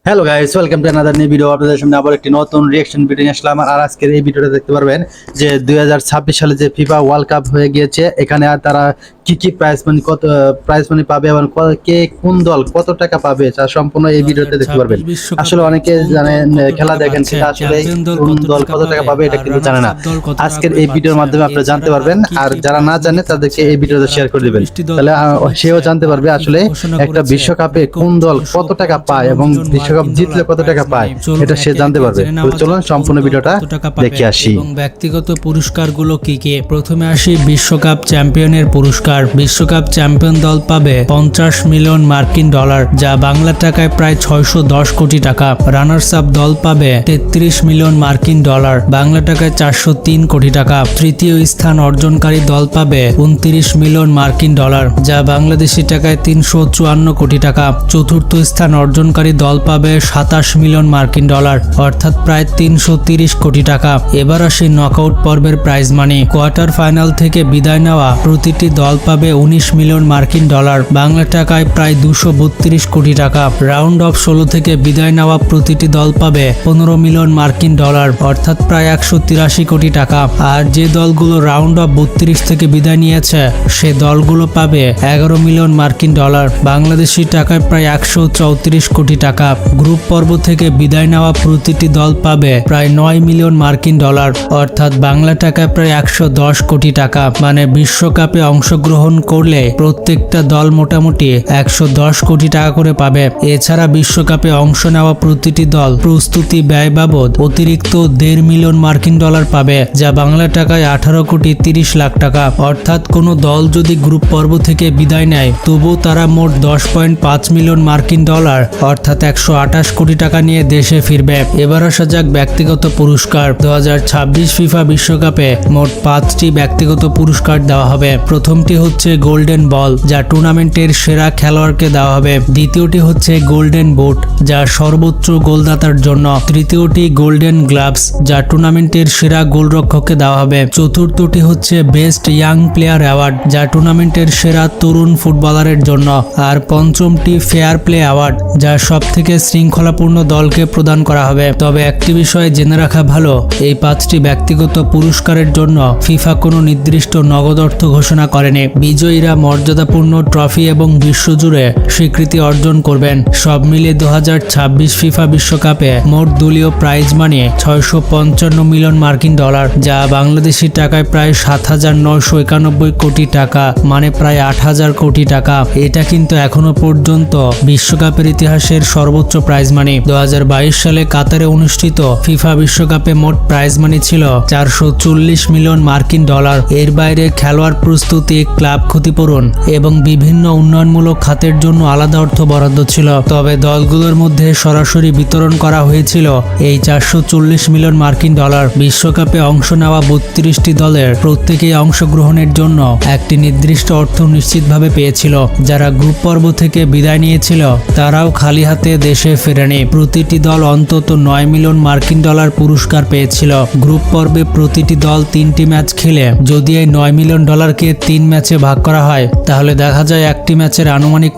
Hello guys, welcome to another new video. আপনাদের সামনে আবার একটি নতুন রিঅ্যাকশন ভিডিও নিয়ে আসলাম। আর আজকের এই ভিডিওটা দেখতে পারবেন যে 2026 সালে যে ফিফা ওয়ার্ল্ড কাপ হয়ে গিয়েছে, এখানে আর তারা কি কি প্রাইজ মানি পাবে এবং কে কোন দল কত টাকা পাবে তা সম্পূর্ণ এই ভিডিওতে দেখতে পারবেন। আসলে অনেকে জানেন, খেলা দেখেন, কিন্তু আসলে কোন দল কত টাকা পাবে এটা কিন্তু জানে না। আজকের এই ভিডিওর মাধ্যমে আপনারা জানতে পারবেন, আর যারা না জানে তাদেরকে এই ভিডিওটা শেয়ার করে দিবেন, তাহলে সেও জানতে পারবে আসলে একটা বিশ্বকাপে কোন দল কত টাকা পায় এবং বিশ্বকাপ জিতলে কত টাকা পায় এটা সে জানতে পারবে। তো চলুন সম্পূর্ণ ভিডিওটা দেখে আসি। এবং ব্যক্তিগত পুরস্কারগুলো কি কি। প্রথমে আসি বিশ্বকাপ চ্যাম্পিয়নের পুরস্কার। বিশ্বকাপ চ্যাম্পিয়ন দল পাবে 50 মিলিয়ন মার্কিন ডলার, যা বাংলা টাকায় প্রায় 610 কোটি টাকা। রানার্স আপ দল পাবে 33 মিলিয়ন মার্কিন ডলার, বাংলা টাকায় 403 কোটি টাকা। তৃতীয় স্থান অর্জনকারী দল পাবে 29 মিলিয়ন মার্কিন ডলার, যা বাংলাদেশি টাকায় 354 কোটি টাকা। চতুর্থ স্থান অর্জনকারী দল পাবে 27 মিলিয়ন মার্কিন ডলার, অর্থাৎ প্রায় 330 কোটি টাকা। এবার আসি নকআউট পর্বের প্রাইজ মানি। কোয়ার্টার ফাইনাল থেকে বিদায় নেওয়া প্রতিটি দল পাবে 19 মিলিয়ন মার্কিন ডলার, বাংলা টাকায় প্রায় 232 কোটি টাকা। রাউন্ড অফ 16 থেকে বিদায় নেওয়া প্রতিটি দল পাবে 15 মিলিয়ন মার্কিন ডলার, অর্থাৎ প্রায় 183 কোটি টাকা। আর যে দলগুলো রাউন্ড অফ 32 থেকে বিদায় নিয়েছে সে দলগুলো পাবে 11 মিলিয়ন মার্কিন ডলার, বাংলাদেশি টাকায় প্রায় 134 কোটি টাকা। গ্রুপ পর্ব থেকে বিদায় নেওয়া প্রতিটি দল পাবে প্রায় 9 মিলিয়ন মার্কিন ডলার, অর্থাৎ বাংলা টাকায় প্রায় 110 কোটি টাকা। মানে বিশ্বকাপে অংশগ্রহণ করলে প্রত্যেকটা দল মোটামুটি 110 কোটি টাকা করে পাবে। এছাড়া বিশ্বকাপে অংশ নেওয়া প্রতিটি দল প্রস্তুতি ব্যয় বাবদ অতিরিক্ত 1.5 মিলিয়ন মার্কিন ডলার পাবে, যা বাংলা টাকায় 18 কোটি 30 লাখ টাকা। অর্থাৎ কোনো দল যদি গ্রুপ পর্ব থেকে বিদায় নেয় তবুও তারা মোট 10.5 মিলিয়ন মার্কিন ডলার অর্থাৎ 128 কোটি টাকা নিয়ে দেশে ফিরবে। এবার আসা যাক ব্যক্তিগত পুরস্কার। 2026 ফিফা বিশ্বকাপে মোট 5টি ব্যক্তিগত পুরস্কার দেওয়া হবে। প্রথমটি হচ্ছে গোল্ডেন বল, যা টুর্নামেন্টের সেরা খেলোয়াড়কে দেওয়া হবে। দ্বিতীয়টি হচ্ছে গোল্ডেন বুট, যা সর্বোচ্চ গোলদাতার জন্য। তৃতীয়টি গোল্ডেন গ্লাভস, যা টুর্নামেন্টের সেরা গোলরক্ষককে দেওয়া হবে। চতুর্থটি হচ্ছে বেস্ট ইয়াং প্লেয়ার অ্যাওয়ার্ড, যা টুর্নামেন্টের সেরা তরুণ ফুটবলারের জন্য। আর পঞ্চমটি ফেয়ার প্লে অ্যাওয়ার্ড, যা সব থেকে শৃঙ্খলাপূর্ণ দলকে প্রদান করা হবে। তবে একটি বিষয় জেনে রাখা ভালো, এই 5টি ব্যক্তিগত পুরস্কারের জন্য ফিফা কোনো নির্দিষ্ট নগদ অর্থ ঘোষণা করেনি। বিজয়ীরা মর্যাদাপূর্ণ ট্রফি এবং বিশ্বজুড়ে স্বীকৃতি অর্জন করবেন। সব মিলিয়ে 2026 ফিফা বিশ্বকাপে মোট দলীয় প্রাইজ মানি 655 মিলিয়ন মার্কিন ডলার, যা বাংলাদেশি টাকায় প্রায় 7,991 কোটি টাকা, মানে প্রায় 8,000 কোটি টাকা। এটা কিন্তু এখনো পর্যন্ত বিশ্বকাপের ইতিহাসের সর্বোচ্চ প্রাইজ মানি। 2022 সালে কাতারে অনুষ্ঠিত ফিফা বিশ্বকাপে মোট প্রাইজ মানি ছিল 440 মিলিয়ন মার্কিন ডলার। এর বাইরে খেলোয়াড় প্রস্তুতি, ক্লাব ক্ষতিপূরণ এবং বিভিন্ন উন্নয়নমূলক খাতের জন্য আলাদা অর্থ বরাদ্দ ছিল। তবে দলগুলোর মধ্যে সরাসরি বিতরণ করা হয়েছিল এই 440 মিলিয়ন মার্কিন ডলার। বিশ্বকাপে অংশ নেওয়া 32টি দলের প্রত্যেকেই অংশগ্রহণের জন্য একটি নির্দিষ্ট অর্থ নিশ্চিতভাবে পেয়েছিল। যারা গ্রুপ পর্ব থেকে বিদায় নিয়েছিল তারাও খালি হাতে দেশে ফেরেনি। প্রতিটি দল অন্তত 9 মিলিয়ন মার্কিন ডলার পুরস্কার পেয়েছিল। গ্রুপ পর্বে প্রতিটি দল 3টি ম্যাচ খেলে যদি এই 9 মিলিয়ন ডলারকে 3 ম্যাচে ভাগ করা হয় তাহলে দেখা যায় একটি ম্যাচের আনুমানিক